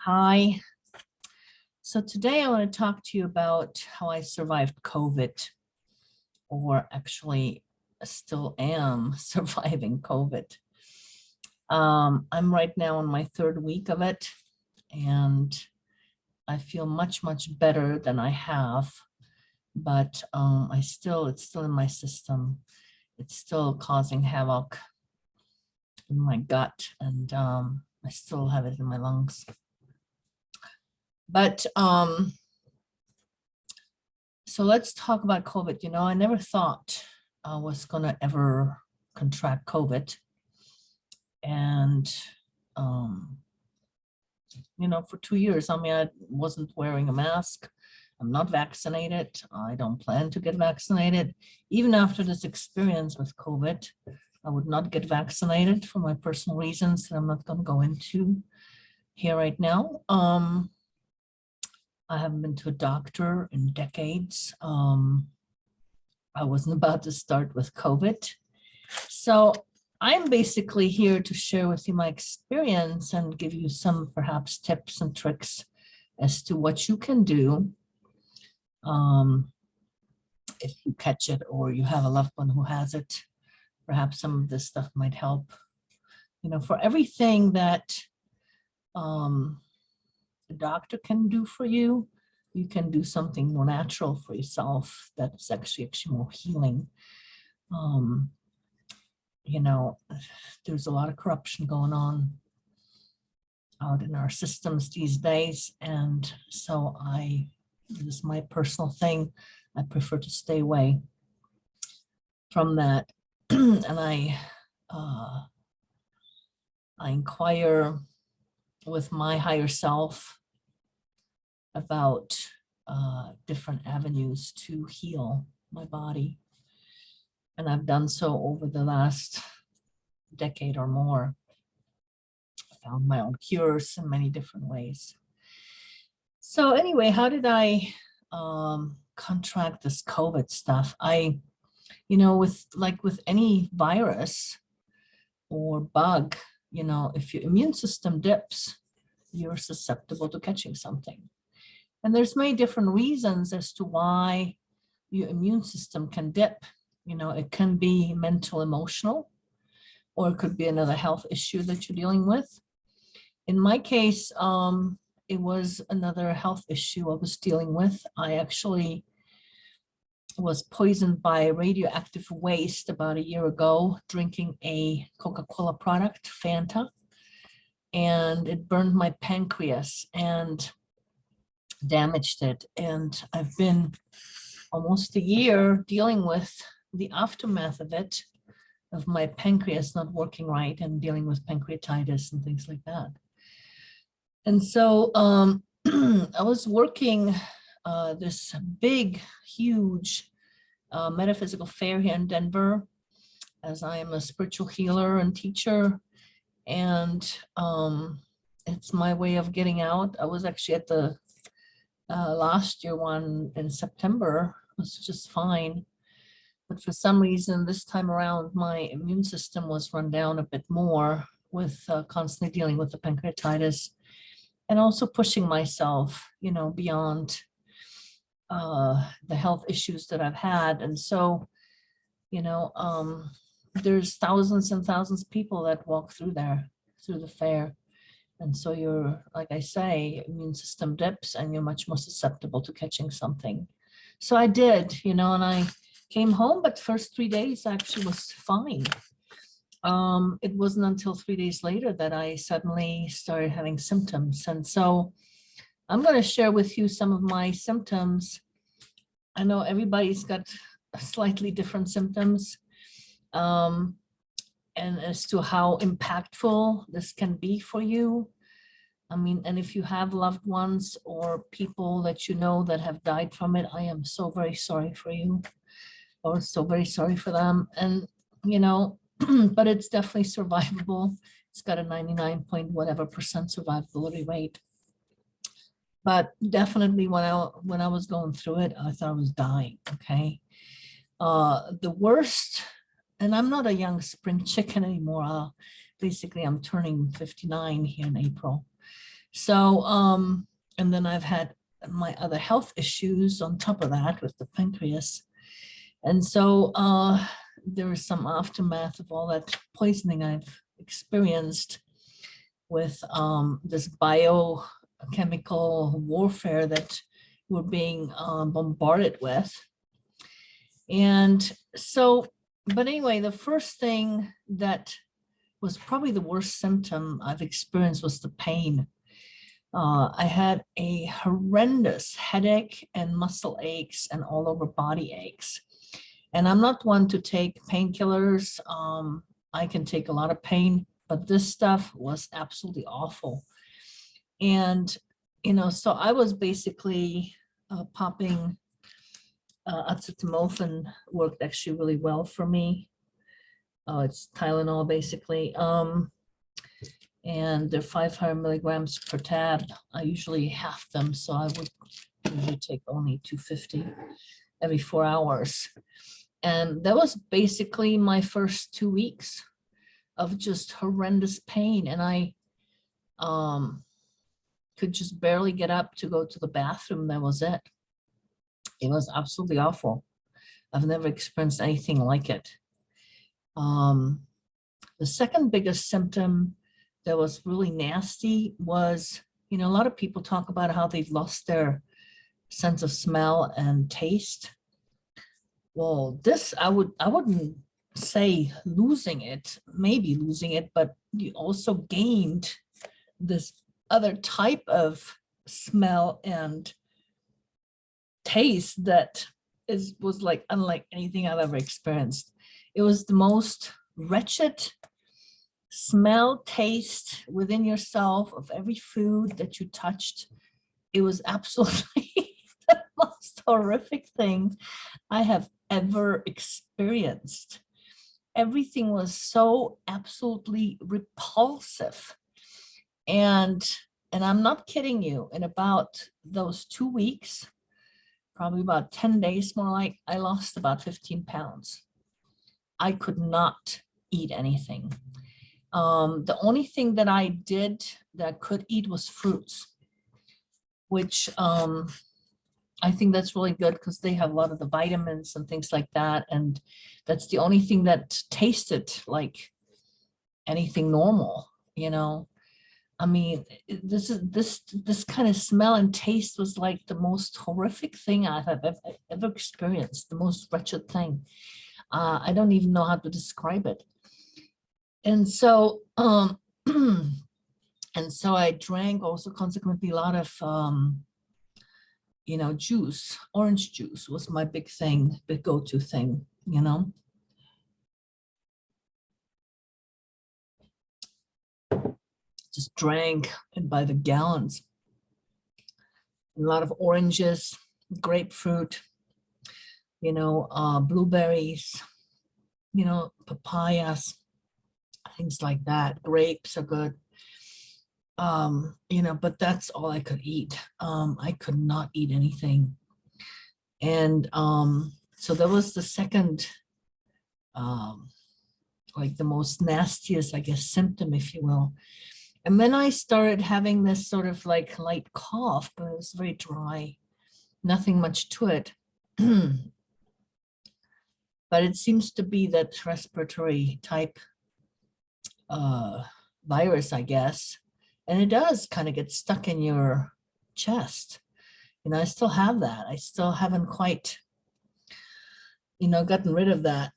Hi. So today I want to talk to you about how I survived COVID, or actually still am surviving COVID. I'm right now in my third week of it, and I feel much, much better than I have, but it's still in my system. It's still causing havoc in my gut, and I still have it in my lungs. But so let's talk about COVID. I never thought I was going to ever contract COVID. And, for 2 years, I wasn't wearing a mask. I'm not vaccinated. I don't plan to get vaccinated. Even after this experience with COVID, I would not get vaccinated for my personal reasons that I'm not going to go into here right now. I haven't been to a doctor in decades. I wasn't about to start with COVID. So I'm basically here to share with you my experience and give you some perhaps tips and tricks as to what you can do if you catch it or you have a loved one who has it. Perhaps some of this stuff might help. For everything that the doctor can do for you, you can do something more natural for yourself that's actually more healing. There's a lot of corruption going on out in our systems these days, and so this is my personal thing. I prefer to stay away from that. And I inquire with my higher self about different avenues to heal my body. And I've done so over the last decade or more. I found my own cures in many different ways. So anyway, how did I contract this COVID stuff? With any virus or bug, if your immune system dips, you're susceptible to catching something. And there's many different reasons as to why your immune system can dip. It can be mental, emotional, or it could be another health issue that you're dealing with. In my case, it was another health issue I was dealing with. I actually was poisoned by radioactive waste about a year ago, drinking a Coca-Cola product, Fanta, and it burned my pancreas and damaged it. And I've been almost a year dealing with the aftermath of it, of my pancreas not working right and dealing with pancreatitis and things like that. And so I was working this big, huge metaphysical fair here in Denver, as I am a spiritual healer and teacher. And it's my way of getting out. I was actually at the last year one in September. It was just fine. But for some reason, this time around, my immune system was run down a bit more with constantly dealing with the pancreatitis and also pushing myself, beyond the health issues that I've had. And so, there's thousands and thousands of people that walk through the fair. And so you're, like I say, immune system dips and you're much more susceptible to catching something. So I did, and I came home, but first 3 days actually was fine. It wasn't until 3 days later that I suddenly started having symptoms. And so I'm going to share with you some of my symptoms. I know everybody's got slightly different symptoms, and as to how impactful this can be for you. And if you have loved ones or people that you know that have died from it, I am so very sorry for you, or so very sorry for them. And, but it's definitely survivable. It's got a 99 point whatever percent survivability rate. But definitely when I was going through it, I thought I was dying, okay? The worst, and I'm not a young spring chicken anymore. Basically, I'm turning 59 here in April. So, and then I've had my other health issues on top of that with the pancreas. And so there is some aftermath of all that poisoning I've experienced with this biochemical warfare that we're being bombarded with. And so, but anyway, the first thing that was probably the worst symptom I've experienced was the pain. I had a horrendous headache and muscle aches and all over body aches. And I'm not one to take painkillers. I can take a lot of pain, but this stuff was absolutely awful. And, you know, so I was basically popping acetaminophen worked actually really well for me. It's Tylenol basically. And they're 500 milligrams per tab. I usually half them, so I would usually take only 250 every 4 hours. And that was basically my first 2 weeks of just horrendous pain. And I could just barely get up to go to the bathroom. That was it. It was absolutely awful. I've never experienced anything like it. The second biggest symptom that was really nasty was, you know, a lot of people talk about how they've lost their sense of smell and taste. Well, this, I wouldn't say losing it, maybe losing it, but you also gained this other type of smell and taste that was like unlike anything I've ever experienced. It was the most wretched smell, taste within yourself of every food that you touched. It was absolutely the most horrific thing I have ever experienced. Everything was so absolutely repulsive. And I'm not kidding you, in about those 2 weeks, probably about 10 days more like, I lost about 15 pounds. I could not eat anything. The only thing that I did that I could eat was fruits, which I think that's really good because they have a lot of the vitamins and things like that. And that's the only thing that tasted like anything normal, you know. I mean, this kind of smell and taste was like the most horrific thing I have ever experienced, the most wretched thing. I don't even know how to describe it. And so, and so I drank also consequently a lot of, you know, juice. Orange juice was my big thing, big go-to thing, you know. Just drank and by the gallons. A lot of oranges, grapefruit, you know, blueberries, you know, papayas, things like that. Grapes are good. You know, but that's all I could eat. I could not eat anything. And so that was the second, like the most nastiest, I guess, symptom, if you will. And then I started having this sort of like light cough, but it was very dry, nothing much to it. But it seems to be that respiratory type virus, I guess. And it does kind of get stuck in your chest. And I still have that. I still haven't quite, you know, gotten rid of that.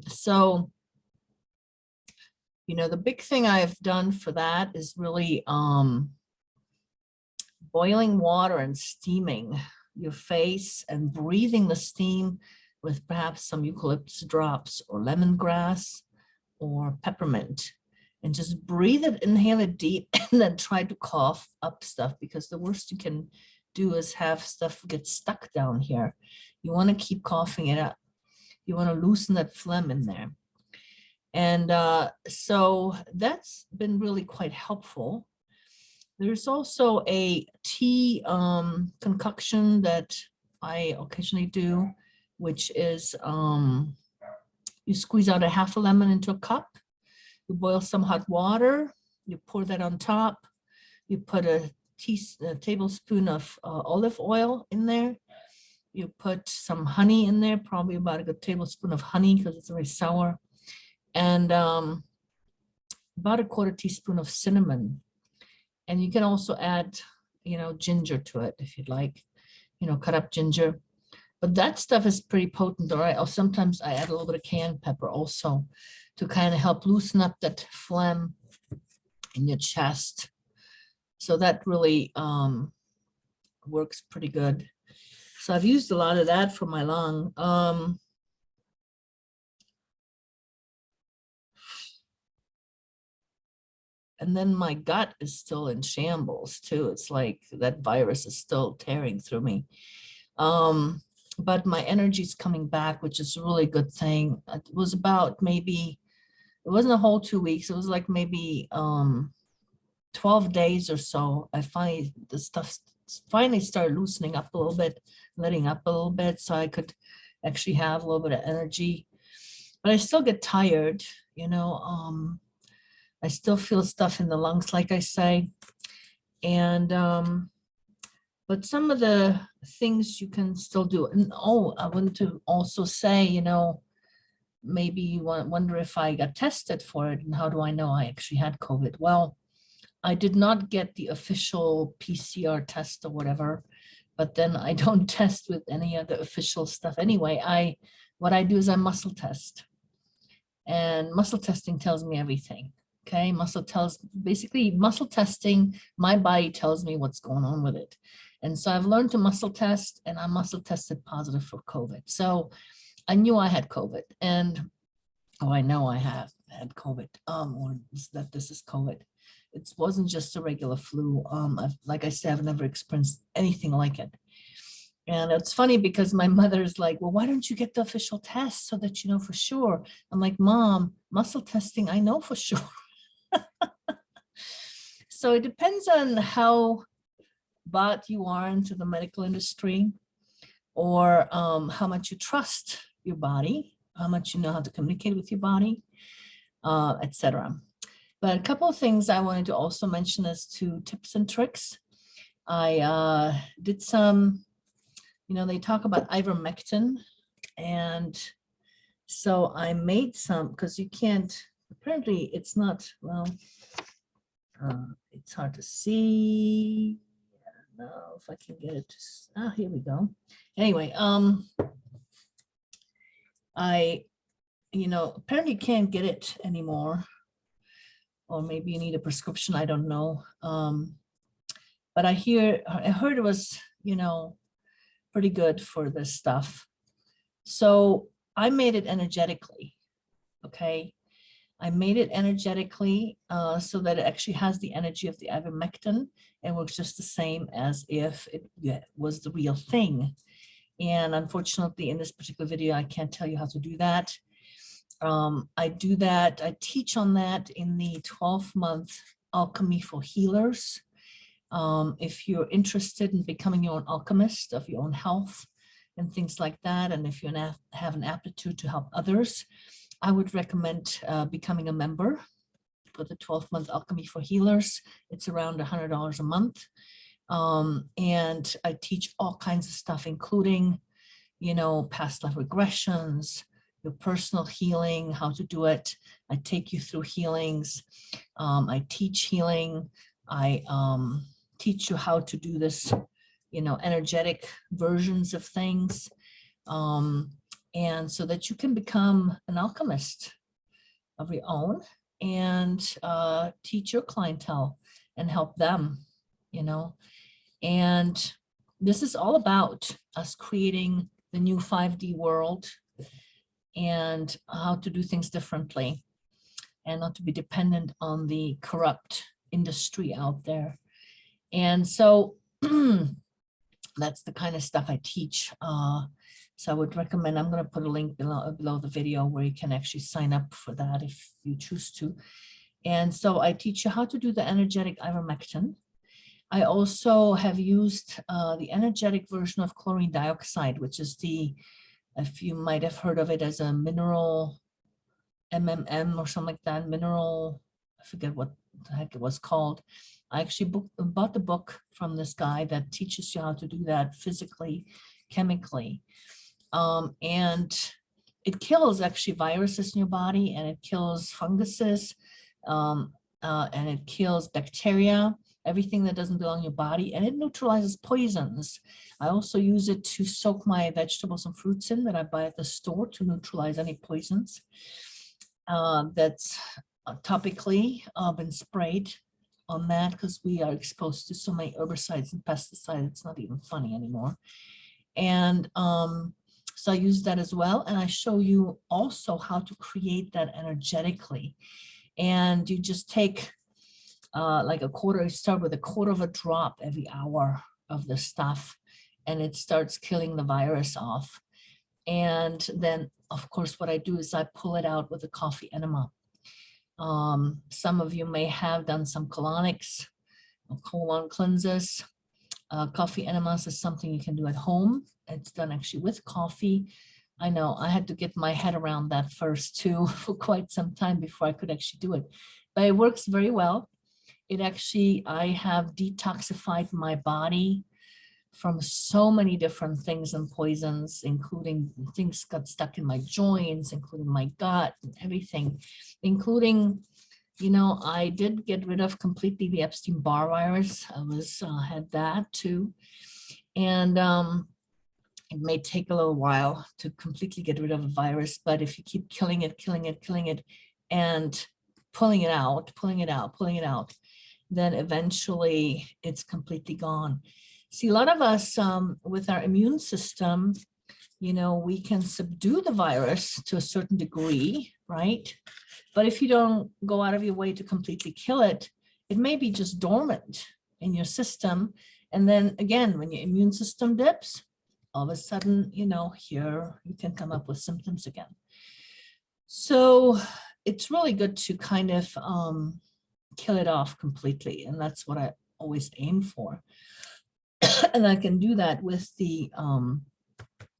So, you know, the big thing I've done for that is really boiling water and steaming your face and breathing the steam with perhaps some eucalyptus drops or lemongrass or peppermint, and just breathe it, inhale it deep, and then try to cough up stuff, because the worst you can do is have stuff get stuck down here. You want to keep coughing it up. You want to loosen that phlegm in there. And so that's been really quite helpful. There's also a tea concoction that I occasionally do, which is you squeeze out a half a lemon into a cup, you boil some hot water, you pour that on top, You put a tablespoon of olive oil in there. You put some honey in there, probably about a good tablespoon of honey because it's very sour. And about a quarter teaspoon of cinnamon. And you can also add, ginger to it if you'd like, cut up ginger. But that stuff is pretty potent, all right? Or sometimes I add a little bit of cayenne pepper also to kind of help loosen up that phlegm in your chest. So that really works pretty good. So I've used a lot of that for my lung. And then my gut is still in shambles too. It's like that virus is still tearing through me. But my energy is coming back, which is a really good thing. It was about maybe, it wasn't a whole 2 weeks. It was like maybe 12 days or so. The stuff finally started loosening up a little bit, letting up a little bit, so I could actually have a little bit of energy. But I still get tired, I still feel stuff in the lungs, like I say. And but some of the things you can still do. And I wanted to also say, maybe you wonder if I got tested for it and how do I know I actually had COVID? Well, I did not get the official PCR test or whatever, but then I don't test with any of the official stuff anyway. What I do is I muscle test, and muscle testing tells me everything. Okay, basically muscle testing, my body tells me what's going on with it. And so I've learned to muscle test, and I muscle tested positive for COVID. So I knew I had COVID, and I know I have had COVID, or that this is COVID. It wasn't just a regular flu. Like I said, I've never experienced anything like it. And it's funny because my mother's like, well, why don't you get the official test so that you know for sure? I'm like, Mom, muscle testing, I know for sure. So it depends on how bought you are into the medical industry, or how much you trust your body, how much you know how to communicate with your body, etc. But a couple of things I wanted to also mention as to tips and tricks. I did some, they talk about ivermectin. And so I made some, because you can't, apparently it's not, well, it's hard to see. I don't know if I can get it. Here we go. Anyway, apparently you can't get it anymore. Or maybe you need a prescription, I don't know. But I heard it was, pretty good for this stuff. So I made it energetically, okay? I made it energetically so that it actually has the energy of the ivermectin and works just the same as if it was the real thing. And unfortunately, in this particular video, I can't tell you how to do that. I do that, I teach on that in the 12-month Alchemy for Healers. If you're interested in becoming your own alchemist of your own health and things like that, and if you have an aptitude to help others, I would recommend becoming a member for the 12-month Alchemy for Healers. It's around $100 a month. And I teach all kinds of stuff, including, past life regressions, your personal healing, how to do it. I take you through healings. I teach healing. I teach you how to do this, energetic versions of things. And so that you can become an alchemist of your own and teach your clientele and help them, And this is all about us creating the new 5D world and how to do things differently and not to be dependent on the corrupt industry out there. And so that's the kind of stuff I teach. So I would recommend, I'm going to put a link below the video where you can actually sign up for that if you choose to. And so I teach you how to do the energetic ivermectin. I also have used the energetic version of chlorine dioxide, which is if you might have heard of it as a mineral MMM or something like that, mineral, I forget what the heck it was called. I actually bought the book from this guy that teaches you how to do that physically, chemically. And it kills actually viruses in your body, and it kills funguses, and it kills bacteria, everything that doesn't belong in your body, and it neutralizes poisons. I also use it to soak my vegetables and fruits in that I buy at the store to neutralize any poisons. That's topically been sprayed on that because we are exposed to so many herbicides and pesticides. It's not even funny anymore. And so I use that as well. And I show you also how to create that energetically. And you just take like a quarter, start with a quarter of a drop every hour of the stuff, and it starts killing the virus off. And then, of course, what I do is I pull it out with a coffee enema. Some of you may have done some colonics, colon cleanses. Coffee enemas is something you can do at home. It's done actually with coffee. I know I had to get my head around that first too for quite some time before I could actually do it, but it works very well. It actually, I have detoxified my body from so many different things and poisons, including things got stuck in my joints, including my gut and everything, including, you know, I did get rid of completely the Epstein-Barr virus. I had that too. And it may take a little while to completely get rid of a virus, but if you keep killing it, and pulling it out, then eventually it's completely gone. See, a lot of us with our immune system, you know, we can subdue the virus to a certain degree, right? But if you don't go out of your way to completely kill it, it may be just dormant in your system. And then again, when your immune system dips, all of a sudden, you know, here you can come up with symptoms again. So it's really good to kind of kill it off completely. And that's what I always aim for. And I can do that with the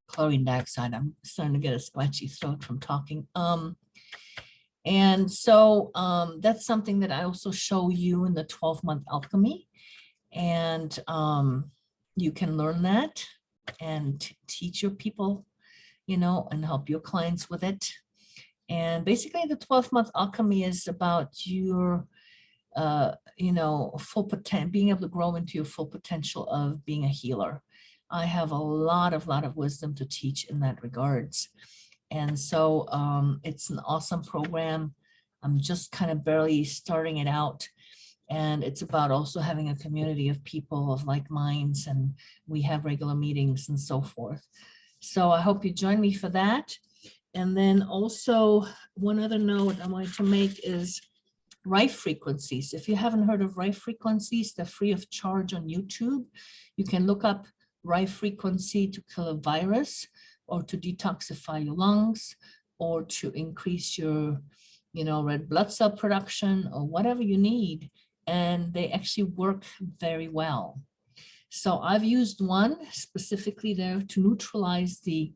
chlorine dioxide. I'm starting to get a scratchy throat from talking. And so that's something that I also show you in the 12-month alchemy. And you can learn that and teach your people, you know, and help your clients with it. And basically the 12-month alchemy is about your, you know, full potential, being able to grow into your full potential of being a healer. I have a lot of wisdom to teach in that regards. And so it's an awesome program. I'm just kind of barely starting it out. And it's about also having a community of people of like minds, and we have regular meetings and so forth. So I hope you join me for that. And then also one other note I wanted to make is Rife frequencies. If you haven't heard of Rife frequencies, they're free of charge on YouTube. You can look up Rife frequency to kill a virus, or to detoxify your lungs, or to increase your, you know, red blood cell production, or whatever you need. And they actually work very well. So I've used one specifically there to neutralize the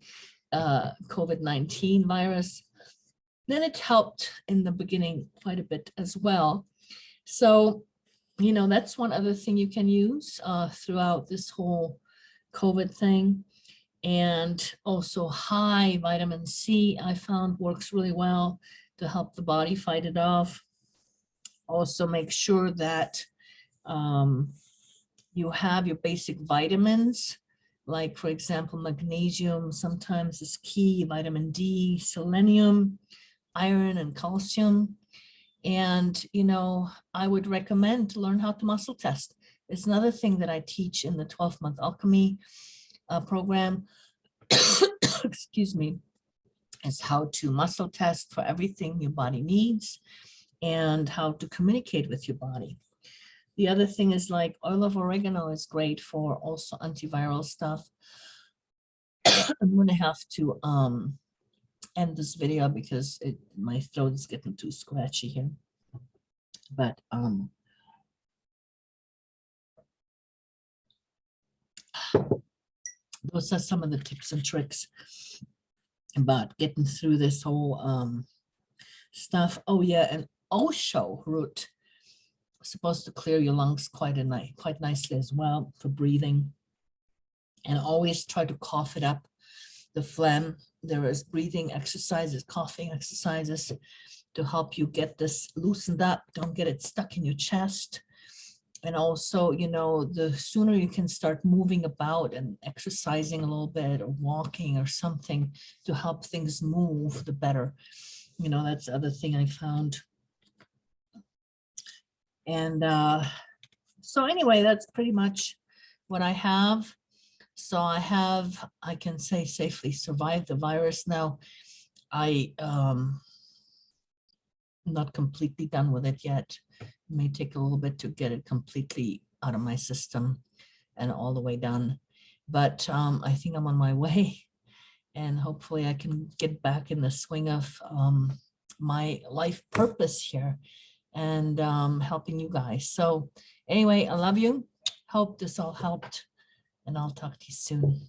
COVID-19 virus. Then it helped in the beginning quite a bit as well. So, you know, that's one other thing you can use throughout this whole COVID thing. And also high vitamin C, I found works really well to help the body fight it off. Also make sure that you have your basic vitamins, like for example, magnesium sometimes is key, vitamin D, selenium, iron and calcium. And, you know, I would recommend to learn how to muscle test. It's another thing that I teach in the 12-month alchemy program, excuse me, is how to muscle test for everything your body needs and how to communicate with your body. The other thing is like oil of oregano is great for also antiviral stuff. I'm going to have to end this video because my throat is getting too scratchy here. But those are some of the tips and tricks about getting through this whole stuff. Oh yeah, and Osho root supposed to clear your lungs quite nicely as well for breathing. And always try to cough it up, the phlegm. There is breathing exercises, coughing exercises to help you get this loosened up. Don't get it stuck in your chest. And also, you know, the sooner you can start moving about and exercising a little bit or walking or something to help things move, the better. You know, that's the other thing I found. And so anyway, that's pretty much what I have. So I can say safely survived the virus. Now, I'm not completely done with it yet. It may take a little bit to get it completely out of my system and all the way done. But I think I'm on my way, and hopefully I can get back in the swing of my life purpose here and helping you guys. So anyway, I love you. Hope this all helped, and I'll talk to you soon.